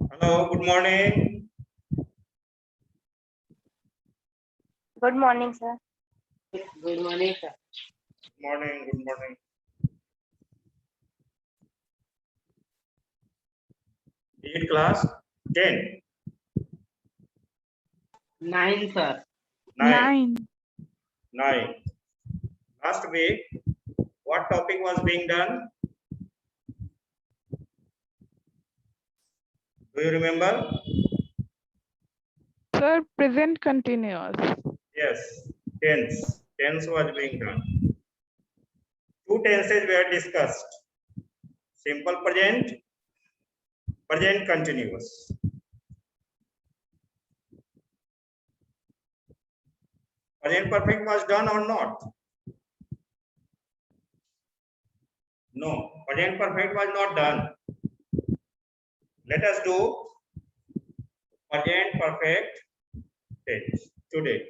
Hello, good morning. Good morning, sir. Good morning, sir. Good morning, good morning. Is it class 10? 9, sir. 9. 9. Last week, what topic was being done? Do you remember? Sir, present continuous. Yes, tense. Tense was being done. Two tenses were discussed. Simple present, present continuous. Present perfect was done or not? No, present perfect was not done. Let us do present perfect tense today.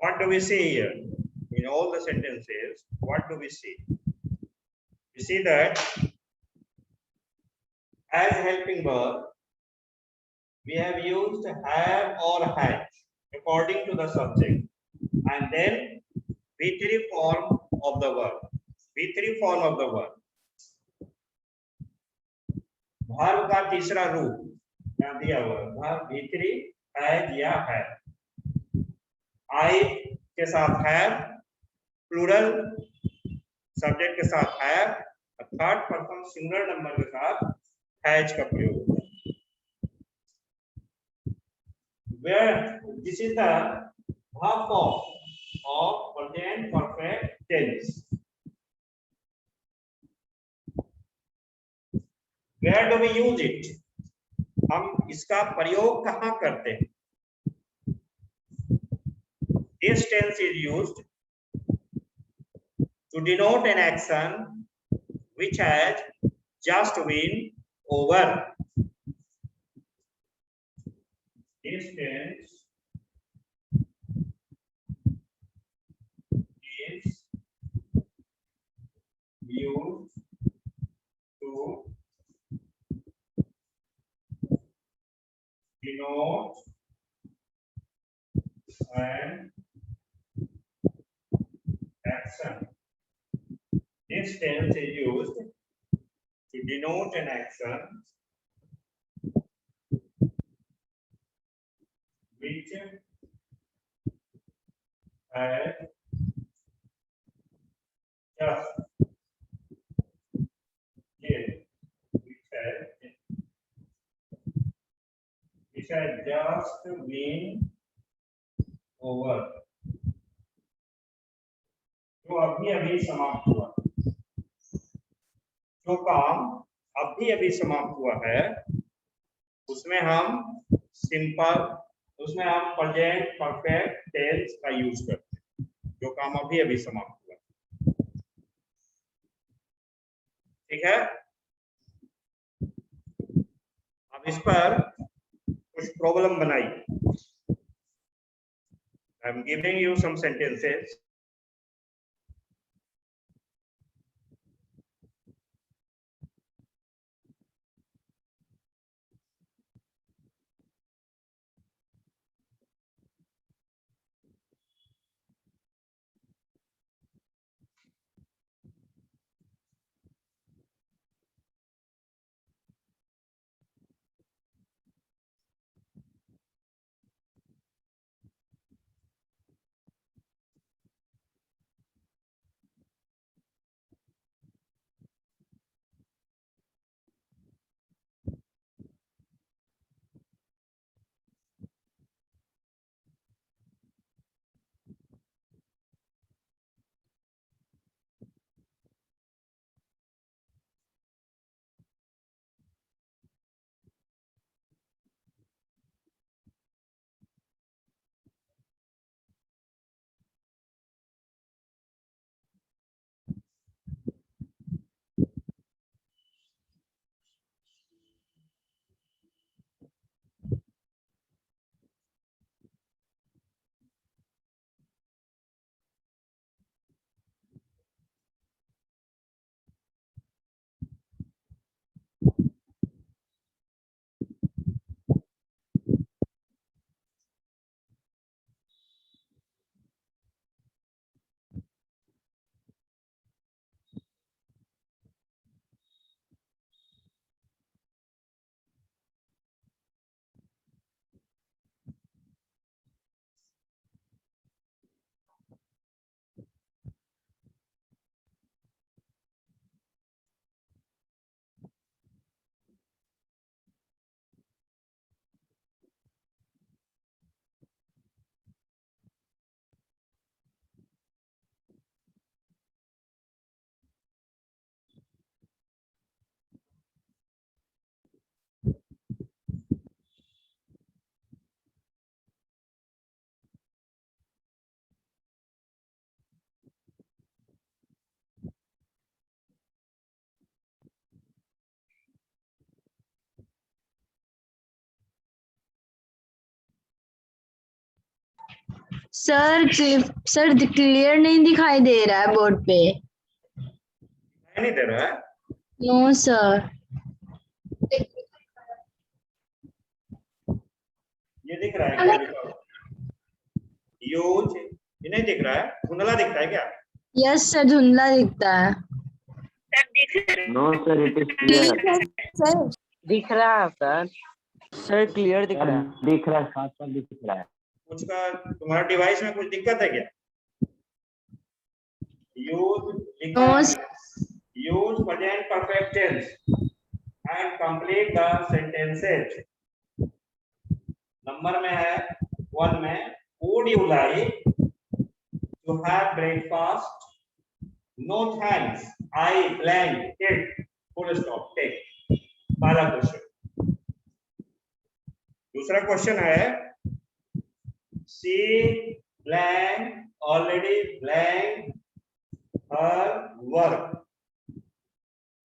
What do we see here? In all the sentences, what do we see? We see that as helping verb, we have used have or had according to the subject, and then V3 form of the verb. V3 form of the verb. verb का तीसरा रूप यहाँ दिया हुआ है, verb V3 has या है. I के साथ have, plural सब्जेक्ट के साथ have, third person singular number के साथ has का प्रयोग होता है. Where this is the verb form of present perfect tense. Where do we use it? हम इसका प्रयोग कहाँ करते हैं? This tense is used to denote an action which has just been over. This tense is used to denote an action. This tense is used to denote an action which has just which has just been over. जो अभी अभी समाप्त हुआ, जो काम अभी अभी समाप्त हुआ है, उसमें हम सिंपल, उसमें हम प्रेजेंट परफेक्ट टेंस का यूज करते हैं, जो काम अभी अभी समाप्त हुआ। ठीक है, अब इस पर कुछ प्रॉब्लम बनाइए। I am giving you some sentences. Sir clear नहीं दिखाई दे रहा है बोर्ड पे। नहीं दे रहा है? No sir. ये दिख रहा है क्या? दिखाओ। यूज ये नहीं दिख रहा है, धुंधला दिखता है क्या? यस सर, धुंधला दिखता है। No sir, it is clear. Sir दिख रहा है सर। सर क्लियर दिख रहा है। दिख रहा है, साफ साफ दिख रहा है। कुछ का तुम्हारा डिवाइस में कुछ दिक्कत है क्या? Use present perfect tense and complete the sentences. Number में है 1 में, would you like to have breakfast? No thanks, I blank it, full stop, take. पहला क्वेश्चन। दूसरा क्वेश्चन है she blank already blank her work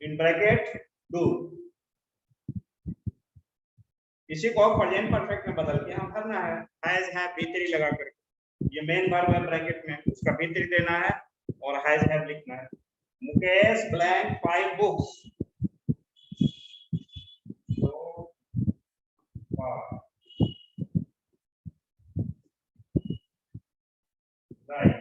in bracket do. इसी को present perfect में बदल के हम करना है हैज हैव V3 लगा करके। ये मेन वर्ब है ब्रैकेट में, उसका V3 देना है और हैज हैव लिखना है। Mukesh blank 5 books. तो right.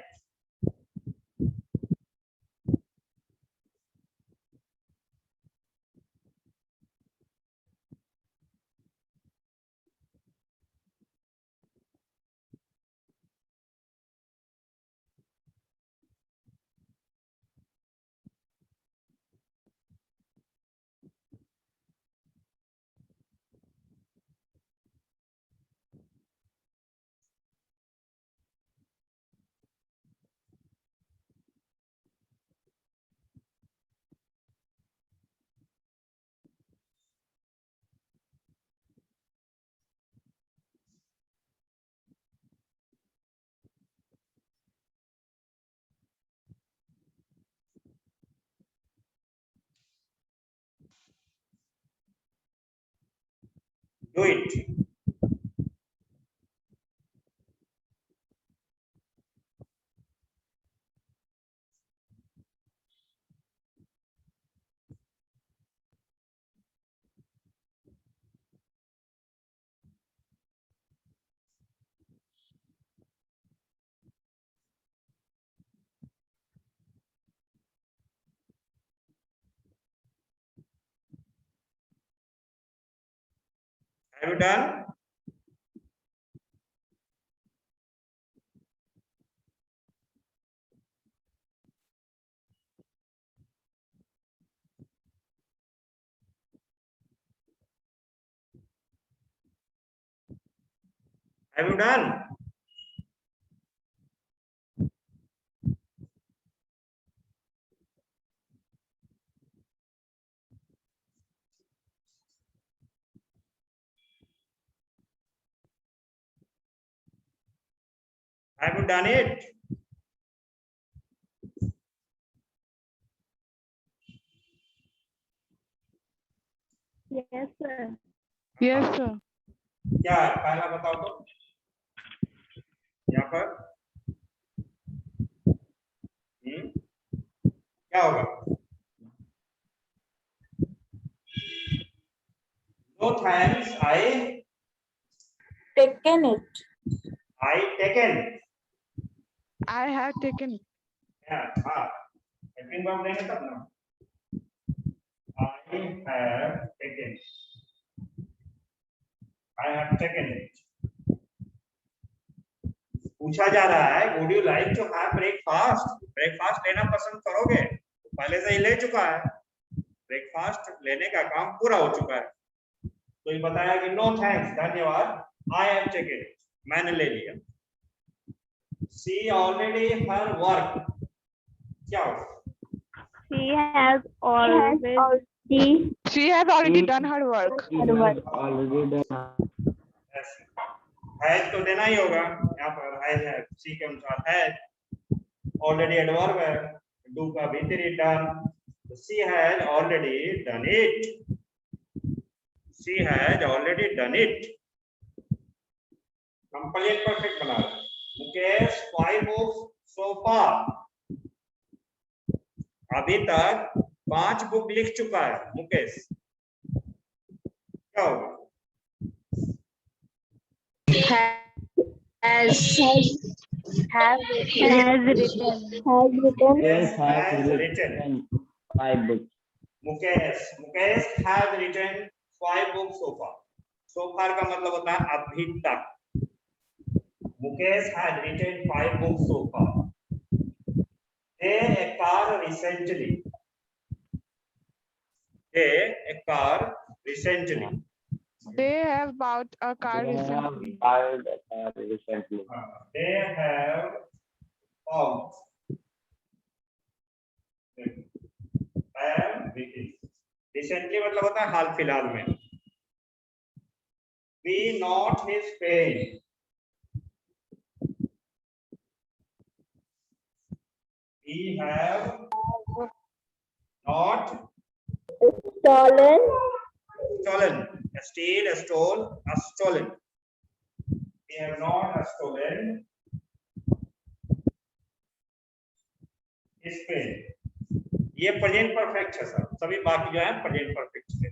Do it. Have you done? Have you done? Have you done it? Yes, sir. Yes, sir. क्या है पहला बताओ तो यहाँ पर क्या होगा? No thanks, I Taken it. taken. I have taken. हाँ taken वर्ब लेंगे तब ना। I have taken. I have taken it. पूछा जा रहा है would you like to have breakfast? Breakfast लेना पसंद करोगे? तो पहले से ही ले चुका है, ब्रेकफास्ट लेने का काम पूरा हो चुका है। तो ये बताया कि नो थैंक्स, धन्यवाद, I have taken it, मैंने ले लिया। She already her work, क्या होगा? She has already. She has already done her work. Already done. Yes. Has तो देना ही होगा, यहाँ पर हैज है सी के अनुसार हैज, ऑलरेडी एडवर्ब है, डू का V3 डन, तो she has already done it, she has already done it. Complete perfect बना रहे हैं। मुकेश 5 बुक्स सो फार, अभी तक 5 बुक लिख चुका है मुकेश, क्या होगा? Has Yes, has written. 5 books. Mukesh has written 5 books so far. So far का मतलब होता है अभी तक। Mukesh has written 5 books so far. They a car recently. They a car recently. They have bought a car They have recently. bought a car recently. They have bought. Recently मतलब होता है हाल फिलहाल में। Be not his pen, he have not stolen, stolen, steal, stole, stolen, he have not stolen his pen। ये present perfect है sir, सभी बाकी जो है प्रेजेंट परफेक्ट है।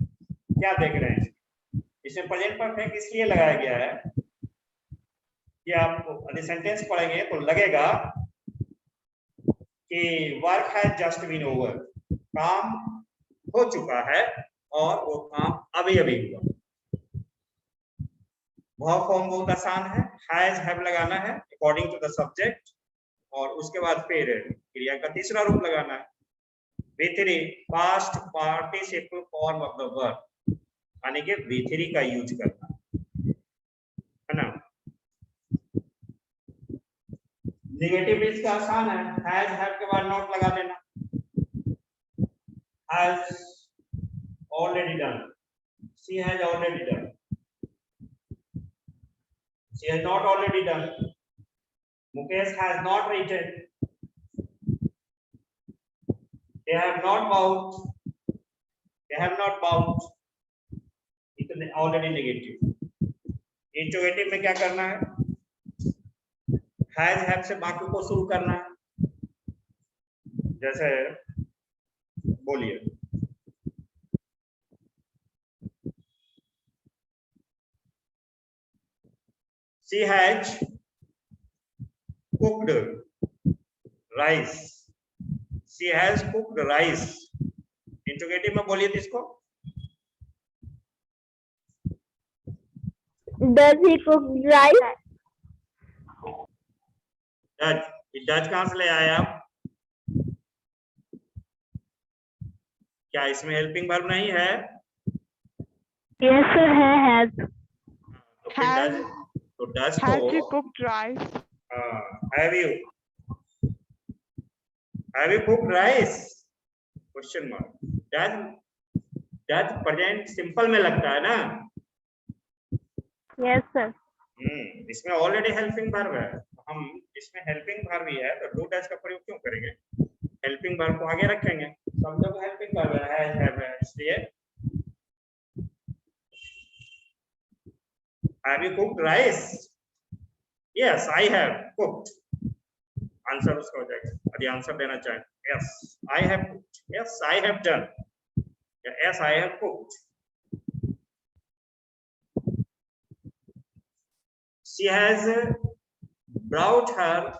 क्या देख रहे हैं इसमें प्रेजेंट परफेक्ट इसलिए लगाया गया है कि आप यदि सेंटेंस पढ़ेंगे तो लगेगा कि work has just been over, काम हो चुका है और वो काम अभी अभी हुआ। वर्ब फॉर्म बहुत आसान है, हैज हैव लगाना है अकॉर्डिंग टू द सब्जेक्ट और उसके बाद फिर क्रिया का तीसरा रूप लगाना है V3 past participle form of the verb, यानी कि V3 का यूज करना है ना। नेगेटिव इसका आसान है, हैज हैव के बाद नॉट लगा देना, has already done, she has already done, she has not already done, Mukesh has not written, they have not bought, they have not bought, इतने ऑलरेडी नेगेटिव। इंट्रोगेटिव में क्या करना है, हैज हैव से बाकी को शुरू करना है, जैसे बोलिए she has cooked rice, she has cooked rice। Interrogative में बोलिए इसको, does he cook rice? Does कहां से ले आए आप? क्या इसमें हेल्पिंग वर्ब नहीं है? Yes sir, has। तो डज Has he तो cooked rice? have you cooked rice? Question mark. Does present simple में लगता है ना। Yes sir। इसमें ऑलरेडी हेल्पिंग वर्ब है, हम इसमें हेल्पिंग वर्ब ही है तो डू डज का प्रयोग क्यों करेंगे, हेल्पिंग वर्ब को आगे रखेंगे, समझो कि हेल्पिंग वर्ब है इसलिए have you cooked rice? Yes I have cooked, answer उसका हो जाएगा। यदि आंसर देना चाहें yes I have cooked, yes I have done, yes I have cooked। she has brought her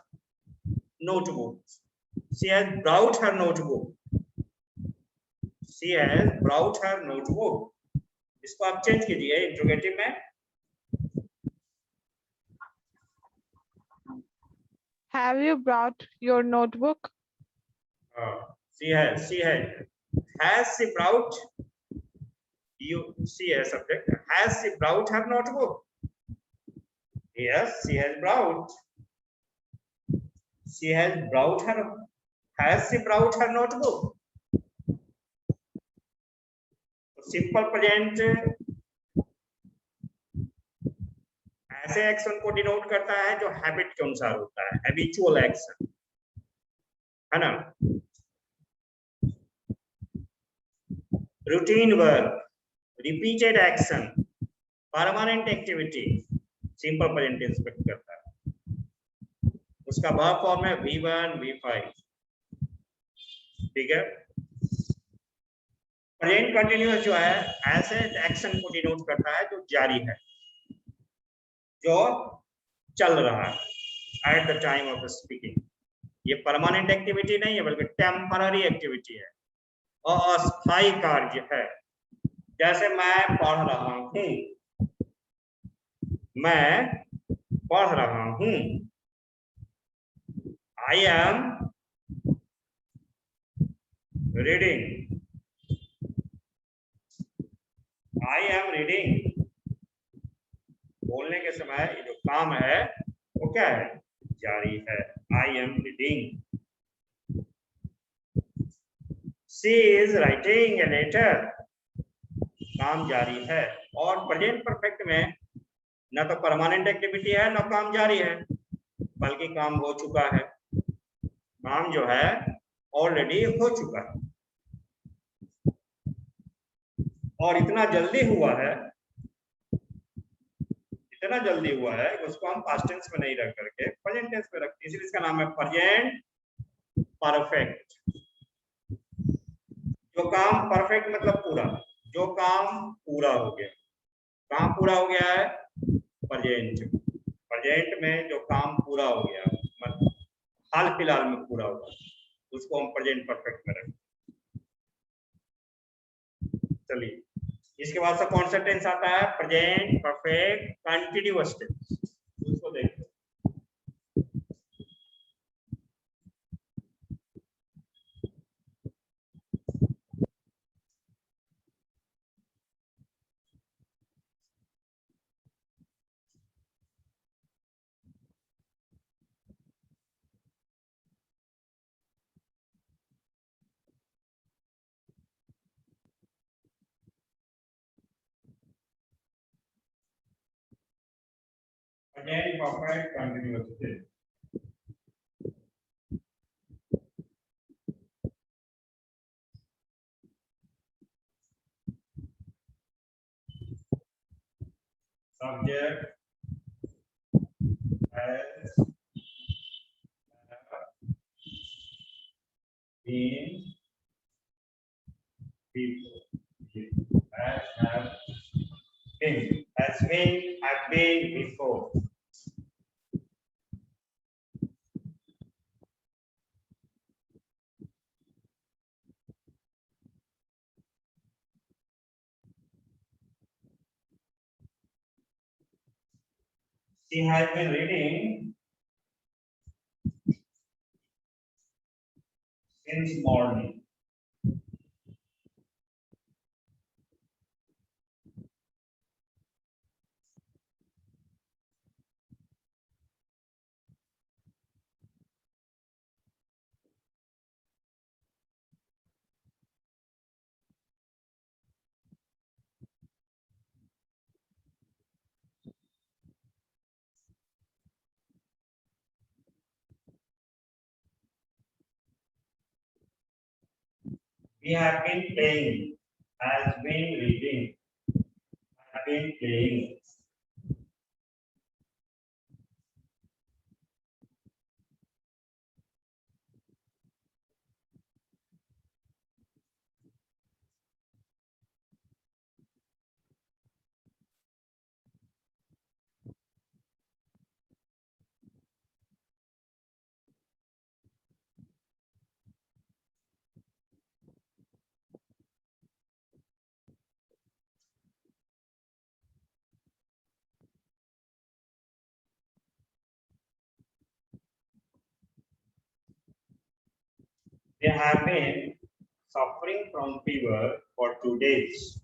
notebook, she has brought her notebook, she has brought her notebook। इसको आप change कीजिए interrogative में, Have you brought your notebook? she has she brought, you she has subject, has she brought her notebook? Yes she has brought, she has brought her, has she brought her notebook? Simple present ऐसे action को denote करता है जो habit के अनुसार होता है, habitual action है ना। Routine work, repeated action, permanent activity simple present tense में करता है, उसका वर्ब फॉर्म है V1 V5, ठीक है। प्रेजेंट कंटिन्यूअस जो है ऐसे एक्शन को डिनोट करता है जो जारी है, जो चल रहा है at the time of speaking. ये परमानेंट एक्टिविटी नहीं है बल्कि टेम्पररी एक्टिविटी है और अस्थायी कार्य है। जैसे मैं पढ़ रहा हूं, मैं पढ़ रहा हूं, आई am reading, I am reading. बोलने के समय ये जो काम है वो क्या है, जारी है, I am reading. She is writing a letter, काम जारी है। और प्रेजेंट परफेक्ट में न तो परमानेंट एक्टिविटी है न काम जारी है, बल्कि काम हो चुका है। काम जो है ऑलरेडी हो चुका है, और इतना जल्दी हुआ है कि उसको हम पास्ट टेंस में नहीं रख करके प्रेजेंट टेंस में रखते हैं, इसलिए इसका नाम है प्रेजेंट परफेक्ट। जो काम परफेक्ट मतलब पूरा, जो काम पूरा हो गया। काम पूरा हो गया है प्रेजेंट में जो काम पूरा हो गया, मतलब हाल फिलहाल में पूरा हुआ, उसको हम प्रेजेंट परफेक्ट में रखें। चलिए, इसके बाद से कौन सा टेंस आता है? प्रेजेंट परफेक्ट कंटीन्यूअस टेंस, उसको देखते हैं। Present perfect continuous tense. Subject has been before. Has been, have been before. She has been reading since morning. We have been playing, has been reading, have been playing. They have been suffering from fever for 2 days.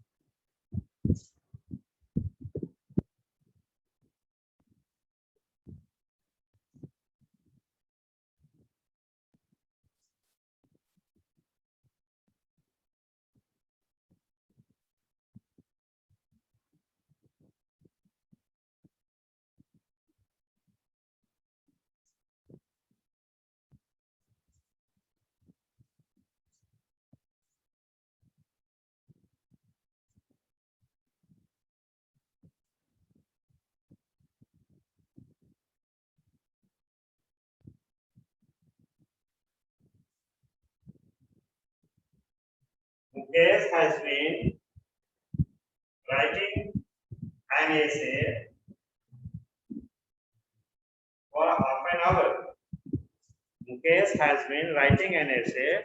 Mukesh has been writing an essay for half an hour. Mukesh has been writing an essay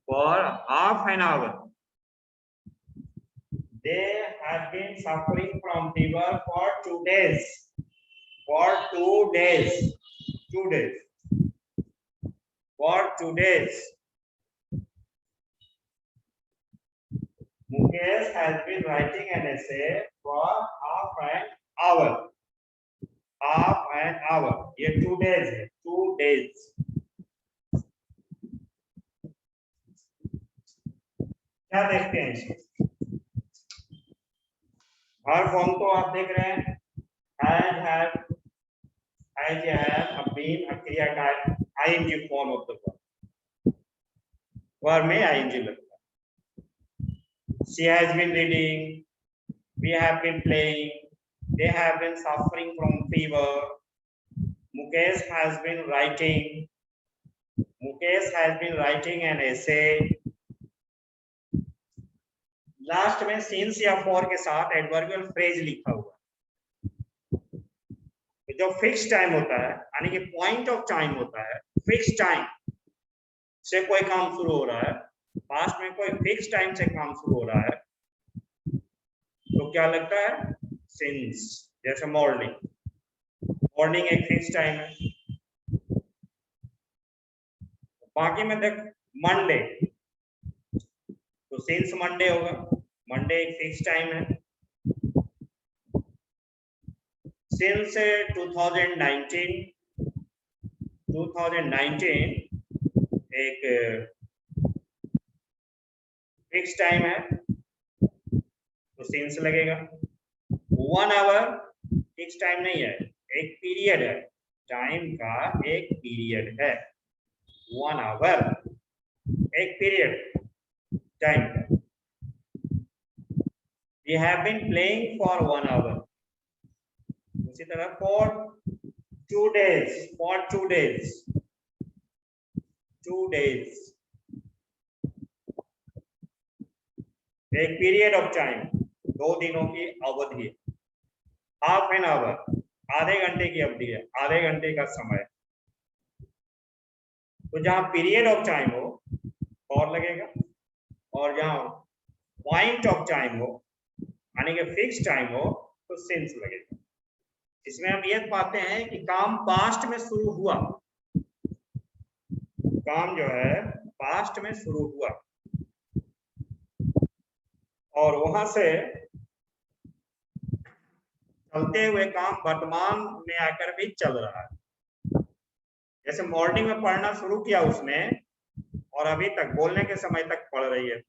for half an hour. They have been suffering from fever for 2 days. For 2 days. 2 days. For 2 days. Mukesh has been writing an essay for half an hour. Half an hour. ये 2 days है. 2 days. क्या देखते हैं इसमें? हर form को आप देख रहे हैं, has, have, has, have, been, क्रिया का ING form of the verb, verb में आईएनजी लगता है। She has been reading, we have been playing, they have been suffering from fever, Mukesh has been writing, Mukesh has been writing an essay. Last में since या for के साथ adverbial phrase लिखा हुआ है। जो फिक्स टाइम होता है, यानी कि पॉइंट ऑफ टाइम होता है, फिक्स टाइम से कोई काम शुरू हो रहा है, पास्ट में कोई फिक्स टाइम से काम शुरू हो रहा है, तो क्या लगता है? सिंस। जैसे मॉर्निंग, मॉर्निंग एक फिक्स टाइम है। बाकी में देख, मंडे, तो सिंस मंडे होगा, मंडे एक फिक्स टाइम है। सिंस 2019 एक फिक्स टाइम है, तो सिंस लगेगा। 1 आवर फिक्स टाइम नहीं है, एक पीरियड है, टाइम का एक पीरियड है। 1 आवर एक पीरियड टाइम का। We have been playing for 1 hour. उसी तरह for 2 days, for 2 days, 2 days एक पीरियड ऑफ टाइम, 2 दिनों की अवधि। हाफ एन आवर आधे घंटे की अवधि है, आधे घंटे का समय। तो जहां पीरियड ऑफ टाइम हो और लगेगा, और जहां पॉइंट ऑफ टाइम हो यानी कि फिक्स टाइम हो तो सिंस लगेगा। इसमें हम ये पाते हैं कि काम पास्ट में शुरू हुआ, काम जो है पास्ट में शुरू हुआ और वहां से चलते हुए काम वर्तमान में आकर भी चल रहा है। जैसे मॉर्निंग में पढ़ना शुरू किया उसने और अभी तक बोलने के समय तक पढ़ रही है।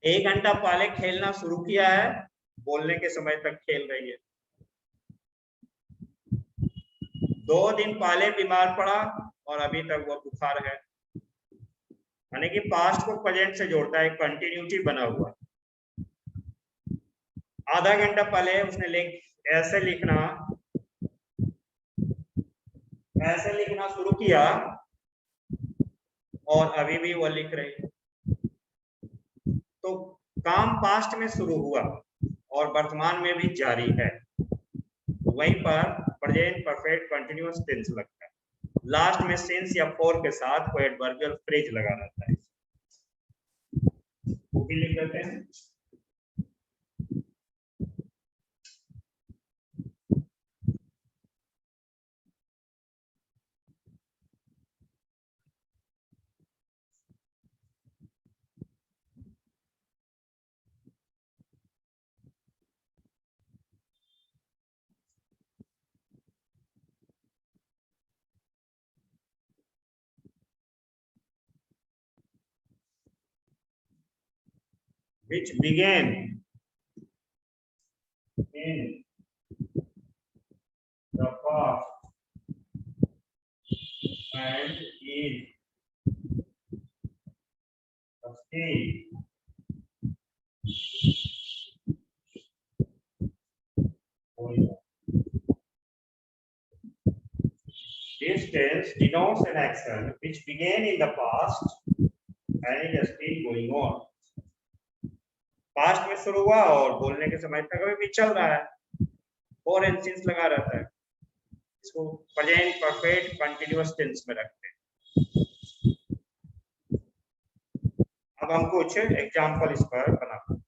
1 घंटा पहले खेलना शुरू किया है, बोलने के समय तक खेल रही है। 2 दिन पहले बीमार पड़ा और अभी तक वो बुखार है। यानी कि पास्ट को प्रेजेंट से जोड़ता है, कंटिन्यूटी बना हुआ। आधा घंटा पहले उसने ऐसे लिखना शुरू किया और अभी भी वो लिख रही है। तो काम पास्ट में शुरू हुआ और वर्तमान में भी जारी है, वहीं पर प्रेजेंट परफेक्ट कंटीन्यूअस टेंस लगता है। लास्ट में सिंस या फॉर के साथ कोई एडवर्बियल फ्रेज लगा रहता है, वो भी लिख देते हैं। Which began in the past and is still going on. This tense denotes an action which began in the past and is still going on. Past में शुरू हुआ और बोलने के समय तक अभी भी चल रहा है, और इंसिंस लगा रहता है। इसको प्रेजेंट परफेक्ट कंटीन्यूअस टेंस में रखते हैं। अब हम कुछ एग्जांपल इस पर बनाते हैं।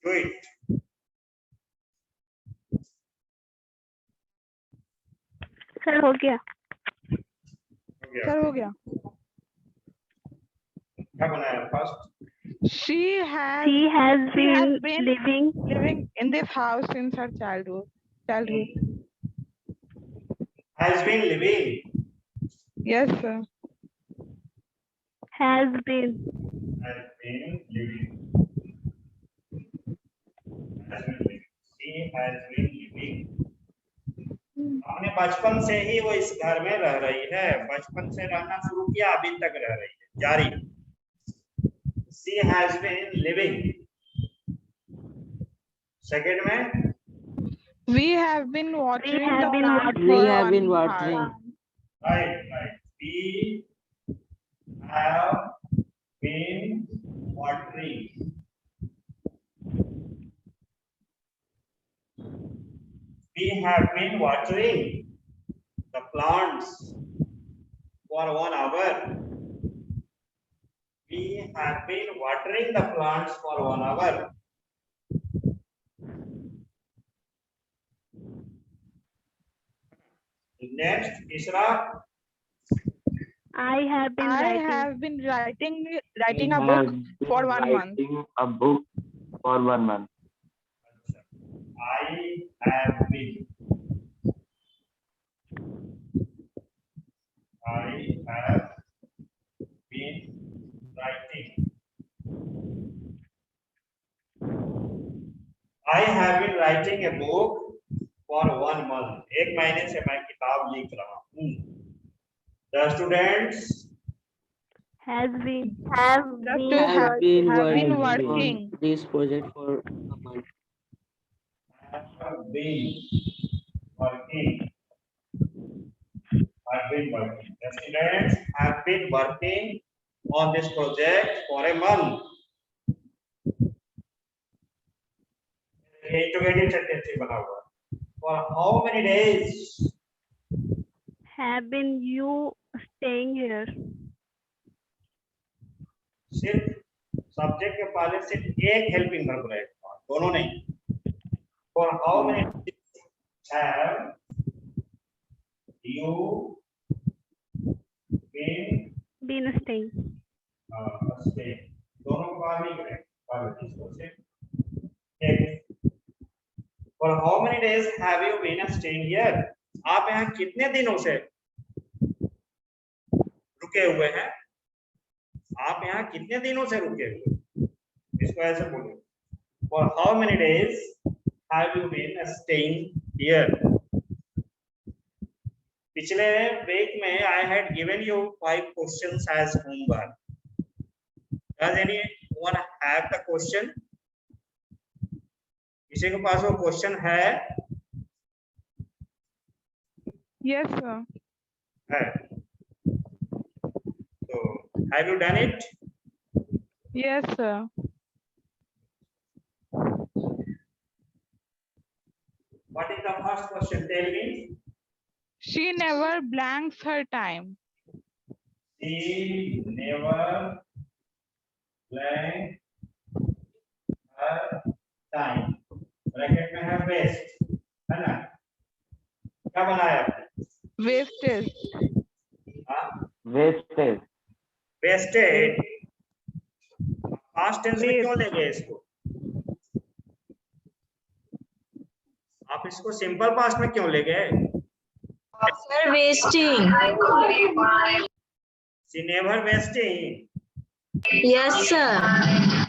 Do it. सर हो गया. हो गया. सर हो गया. क्या बनाया first? She has She has been been living. living in this house since her childhood. Has been living. Yes, sir. Has been. Has been living. Has been living. She has been living. अपने बचपन से ही वो इस घर में रह रही है. बचपन से रहना शुरू किया, अभी तक रह रही है, जारी. She has been living. Second में We have been watering have the been plant watering. We for have 1 been hour. watering. right. We have been watering. We have been watering the plants for 1 hour. We have been watering the plants for 1 hour. Next, तीसरा. I have been I writing. have been writing We a have book been for 1 month. writing a book for 1 month. I have been. I have been writing. I have been writing a book for 1 month. 1 महीने से मैं किताब लिख रहा हूँ. The students Has been. Have Just been. to Have been have been working working. on this project for a month. have been working. Have been working. The students have been working on this project for a month. Interrogative sentence बना हुआ. For how many days? Have been you staying here? सिर्फ subject के पहले सिर्फ एक helping verb रहेगा, दोनों नहीं. For how many days have you been Been staying. staying? दोनों को बाहर नहीं करें, इसको सिर्फ एक. For how many days have you been staying here? आप यहाँ कितने दिनों से रुके हुए हैं? आप यहाँ कितने दिनों से रुके हुए? इसको ऐसे बोलो. For how many days have you been staying here? पिछले वीक में I had given you 5 questions as homework. Does anyone have the question? किसी के पास वो क्वेश्चन है? Yes, sir. है. So have you done it? Yes, sir. What is the first question? Tell me. She never blanks her time. She never blank her time. Bracket में है waste, है ना? क्या बनाया आपने? Wastage. हाँ, Wasted. वेस्टेड. पास्ट टेंस में क्यों ले गए इसको? आप इसको सिंपल पास्ट में क्यों ले गए? Sir, wasting. She never wasting. Yes, sir.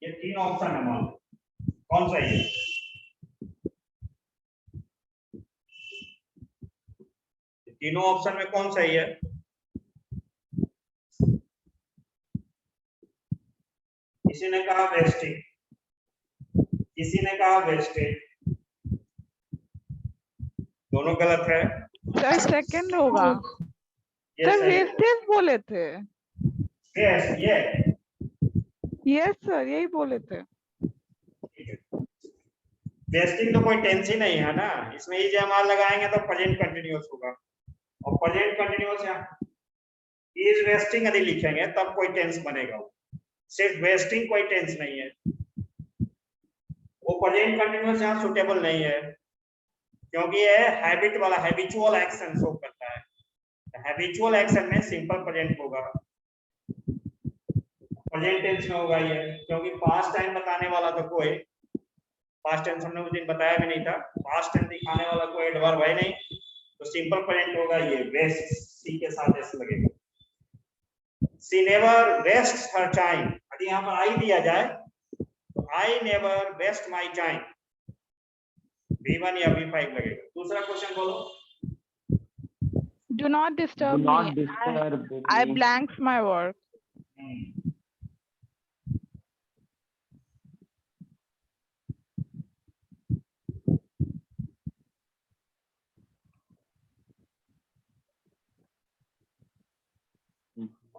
ये 3 ऑप्शन है, मान कौन सा है? तीनों ऑप्शन में कौन सही है? किसी ने कहा वेस्टिंग, किसी ने कहा वेस्टेड. दोनों गलत है. सर सेकंड होगा. ये सर सही है. वेस्टेज बोले थे. यस ये यस सर, यही बोले थे। वेस्टिंग तो कोई टेंस ही नहीं है ना, इसमें ही जमाल लगाएंगे तो प्रेजेंट कंटिन्यूअस होगा, और प्रेजेंट कंटिन्यूअस यहाँ इज वेस्टिंग यदि लिखेंगे तब कोई टेंस बनेगा, सिर्फ वेस्टिंग कोई टेंस नहीं है, वो प्रेजेंट कंटिन्यूअस यहाँ सुटेबल नहीं है, क्योंकि ये हैबिट वाला हैबिचुअल एक्शन शो करता है, हैबिचुअल एक्शन में सिंपल प्रेजेंट होगा, प्रेजेंट टेंस में होगा ये, क्योंकि पास्ट टाइम बताने वाला तो कोई, पास्ट टेंस हमने उस दिन बताया भी नहीं था, पास्ट टेंस दिखाने वाला कोई एडवर्ब है नहीं, तो सिंपल प्रेजेंट होगा ये, वेस्ट सी के साथ एस लगेगा। She never waste her time, यदि यहाँ पर आई दिया जाए तो I never waste my time, V1 या V5 लगेगा। दूसरा क्वेश्चन बोलो। Do not Do disturb not me. disturb I me. blanks my work.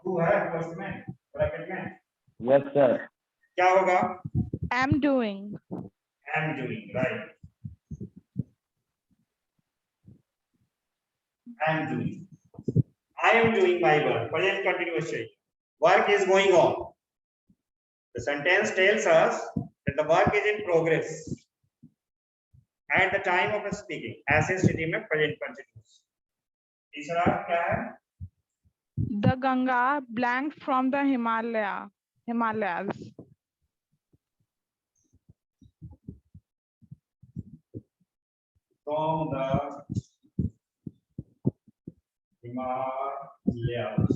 Who है फर्स्ट में ब्रैकेट में Yes, sir. क्या होगा? Am doing. Am doing, right? Am doing. I am doing my work. Present continuous चाहिए. Work is going on. The sentence tells us that the work is in progress at the time of speaking. ऐसे स्थिति में present continuous. तीसरा क्या है? The Ganga blanks from the Himalayas. From the Himalayas.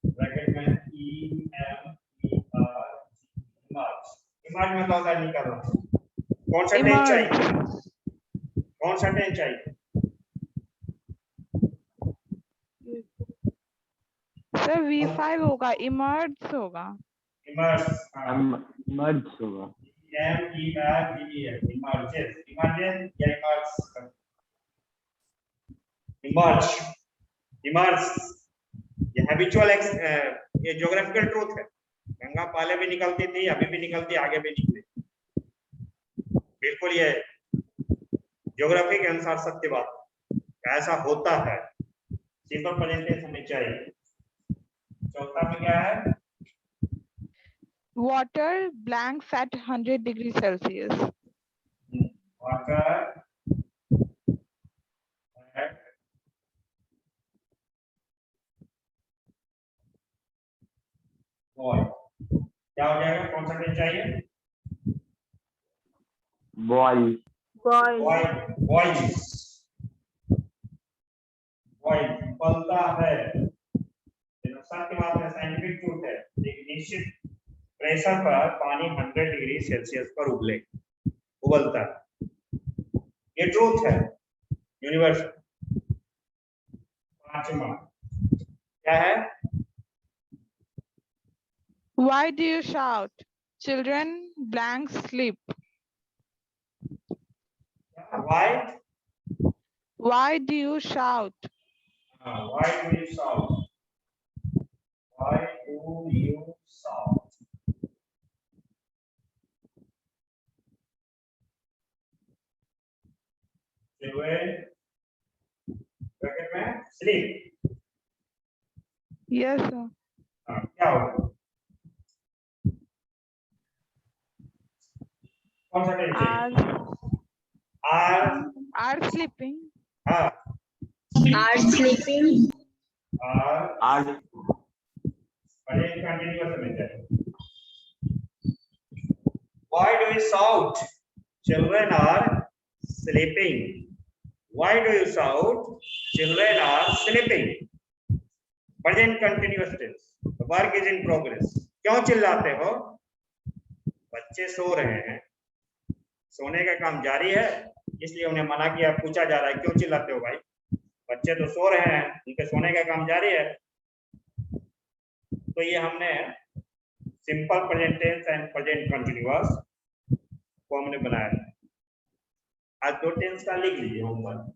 Bracket में emerge में तो होता नहीं कर रहा हूँ। कौन सा टेंस चाहिए? कौन सा टेंस चाहिए? सर V5 होगा, emerge होगा। इमर्ज Merge होगा. emerges या emerge ये हैबिचुअल ये ज्योग्राफिकल ट्रूथ है, गंगा पहले भी निकलती थी, अभी भी निकलती, आगे भी निकले, बिल्कुल ये ज्योग्राफी के अनुसार सत्य बात, ऐसा होता है, सिंपल प्रेजेंटेशन होनी चाहिए। चौथा में क्या है? Water blanks at 100 degrees Celsius. Water boy क्या हो जाएगा? कौन सा टेंस चाहिए? Boil. बॉय बॉयज पलता है, सत्य बात है, साइंटिफिक ट्रूथ है, एक निश्चित प्रेशर पर पानी 100 डिग्री सेल्सियस पर उबलता है, ये ट्रूथ है यूनिवर्सल। पांचवा क्या है? Why do you shout? Children blanks sleep. Why do you shout? why do you shout? Why do you shout? Children bracket में sleep, Yes, sir. क्या होगा? कौन सा टेंस चाहिए? Are sleeping. हाँ Are sleeping. Are present continuous में चाहिए। Why do you shout? Children are sleeping. Why do you shout? Children are sleeping. Present continuous tense. The work is in progress. क्यों चिल्लाते हो? बच्चे सो रहे हैं, सोने का काम जारी है, इसलिए उन्हें मना किया, पूछा जा रहा है क्यों चिल्लाते हो भाई? बच्चे तो सो रहे हैं, उनके सोने का काम जारी है। तो ये हमने simple present tense and present continuous को हमने बनाया है। आज दो टेंस का लिख लीजिए homework.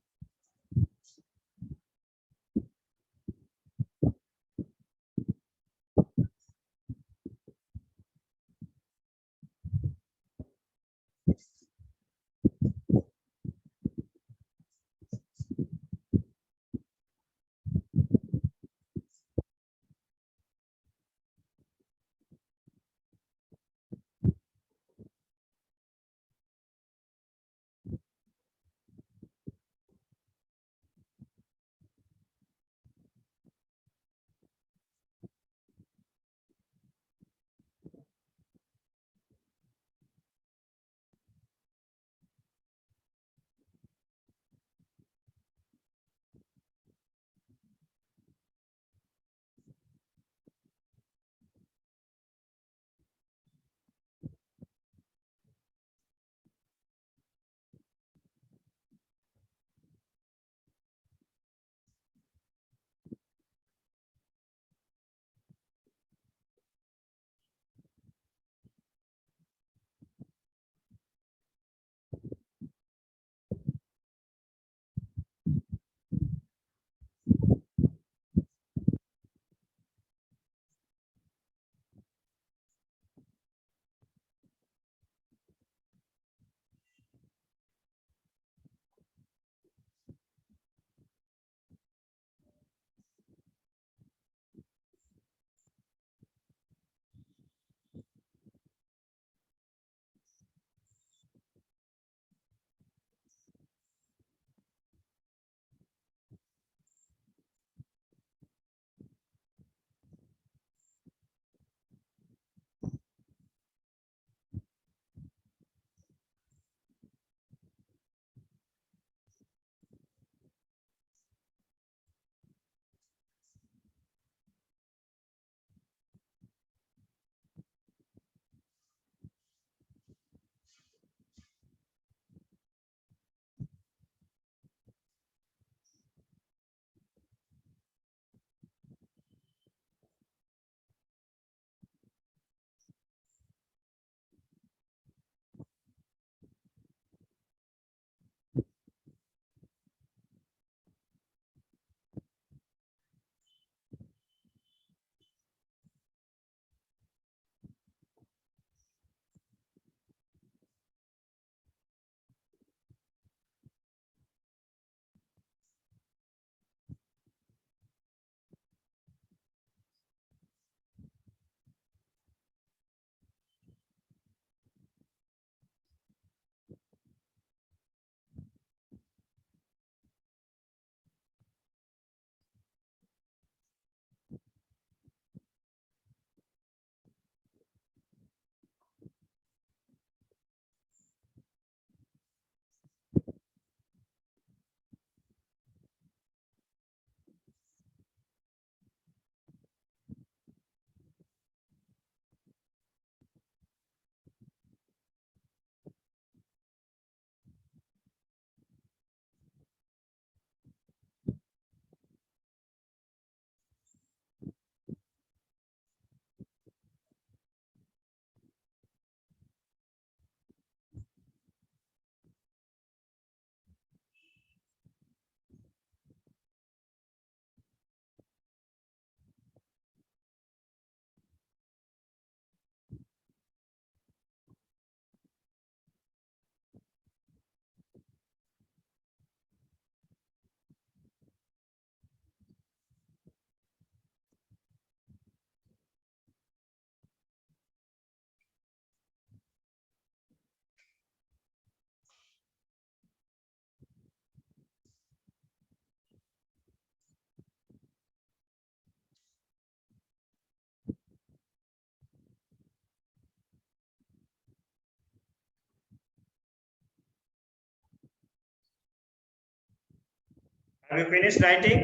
Have you finished writing?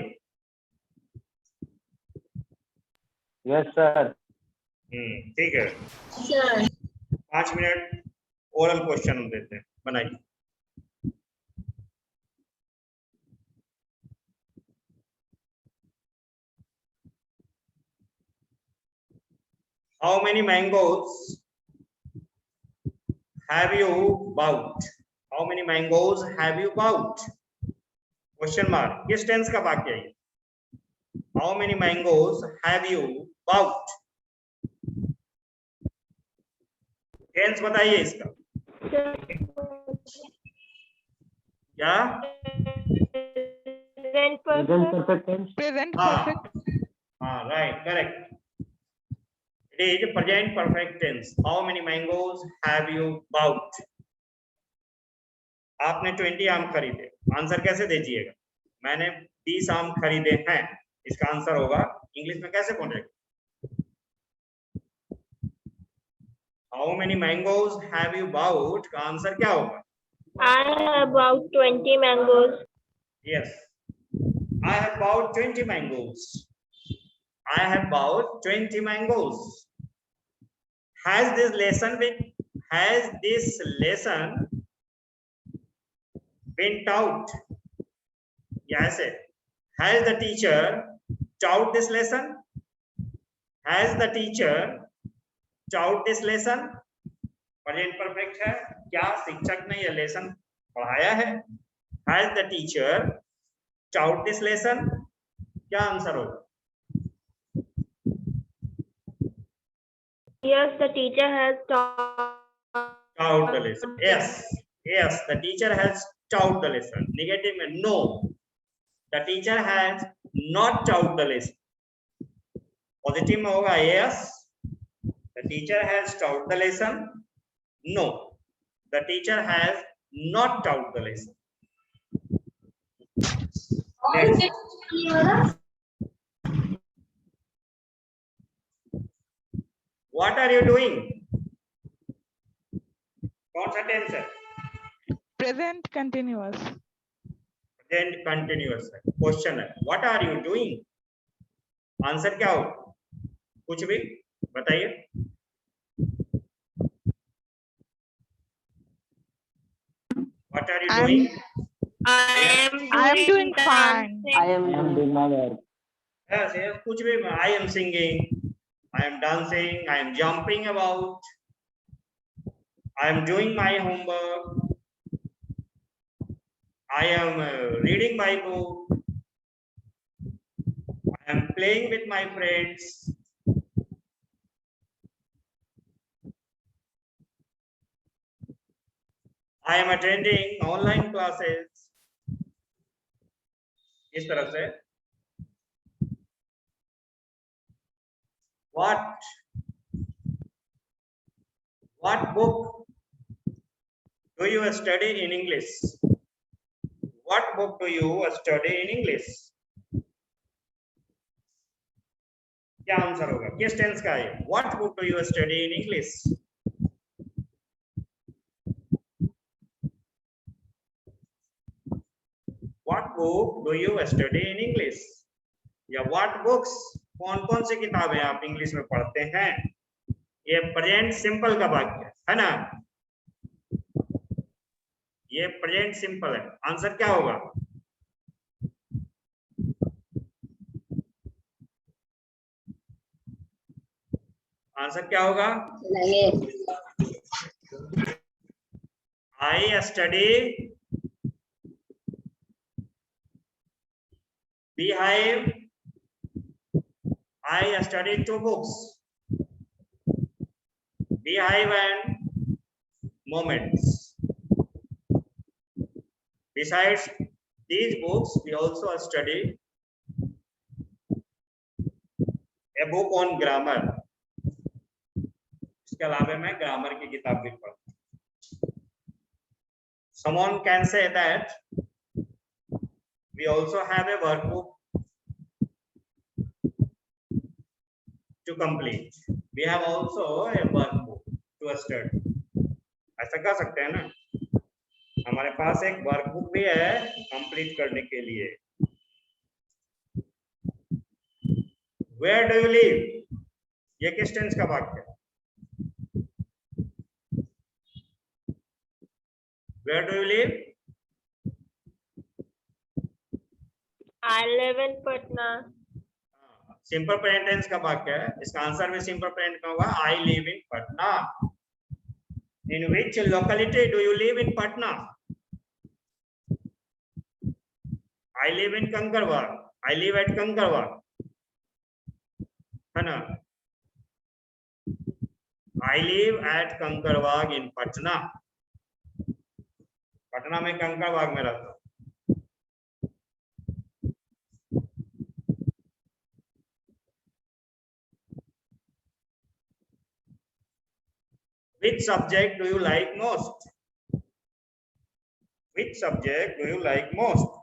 Yes, sir. ठीक है, सर 5 मिनट ओरल क्वेश्चन देते हैं, बनाइए। How many mangoes have you bought? How many mangoes have you bought? Question mark. किस टेंस का वाक्य है? How many mangoes have you bought? Tense बताइए इसका क्या? Present perfect tense. Present हाँ, perfect. हाँ, right, correct. It is present perfect tense. How many mangoes have you bought? आपने 20 आम खरीदे, आंसर कैसे दीजिएगा? मैंने 30 आम खरीदे हैं, इसका आंसर होगा इंग्लिश में कैसे बोलेगा? How many mangoes have you bought का आंसर क्या होगा? I have bought 20 mangoes. Yes, I have bought 20 mangoes. I have bought 20 mangoes. Has this lesson been taught? Yes. Has the teacher taught this lesson? Has the teacher taught this lesson? Present perfect है, क्या शिक्षक ने यह lesson पढ़ाया है? Has the teacher taught this lesson? क्या answer होगा? Yes, the teacher has taught. Taught the lesson. Yes, the teacher has taught the lesson. Negative में no, the teacher has not taught the lesson. Positive में होगा yes, the teacher has taught the lesson. No, the teacher has not taught the lesson. Next. What are you doing? कौन सा tense है? Present continuous. Present continuous है। Question है what are you doing? Answer क्या हो? कुछ भी बताइए। What are you doing? I am doing fine. I am doing my work. Yes, कुछ भी। I am singing, I am dancing, I am jumping about, I am doing my homework, I am reading my book, I am playing with my friends. I am attending online classes. इस तरह से what book do you study in English? What book do you study in English? क्या answer होगा? किस tense का है? What book do you study in English? What book do you study in English? या what books, कौन कौन सी किताबें आप इंग्लिश में पढ़ते हैं? ये प्रेजेंट सिंपल का वाक्य है ना? ये प्रेजेंट सिंपल है। आंसर क्या होगा? आंसर क्या होगा? I study beehive. I studied 2 books, Beehive and Moments. Besides these books, we also study a book on grammar. इसके अलावा मैं ग्रामर की किताब भी पढ़ता हूँ. Someone can say that we also have a workbook to complete. We have also a workbook to study. ऐसा कह सकते हैं ना? हमारे पास एक वर्कबुक भी है कंप्लीट करने के लिए. Where do you live? ये किस टेंस का वाक्य है? Where do you live? I live in Patna. Simple present tense का वाक्य है, इसका आंसर भी सिंपल प्रेजेंट का होगा, I live in Patna. In which locality do you live in Patna? I live in Kankarwar. I live at Kankarwar. है ना? I live at Kankarwar in Patna. Patna में कंकड़बाग में रहता हूँ. Which subject do you like most? Which subject do you like most?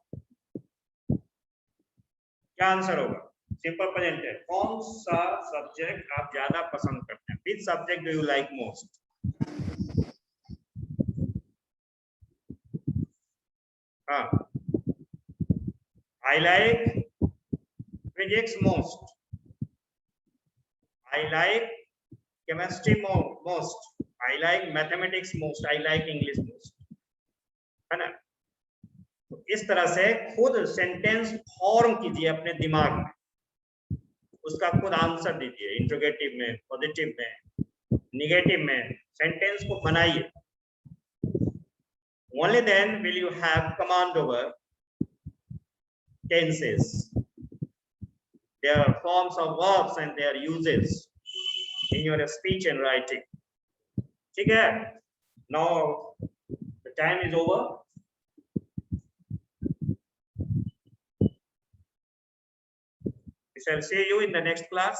क्या answer होगा? Simple present है. कौन सा सब्जेक्ट आप ज्यादा पसंद करते हैं? Which subject do you like most? हाँ. I like physics most. I like chemistry most. I like mathematics most. I like English most. है ना? तो इस तरह से खुद सेंटेंस फॉर्म कीजिए अपने दिमाग में, उसका खुद आंसर दीजिए. इंट्रोगेटिव में, पॉजिटिव में, निगेटिव में सेंटेंस को बनाइए. Only then will you have command over tenses, their forms of verbs and their uses in your speech and writing. ठीक है? Now the time is over. We shall see you in the next class.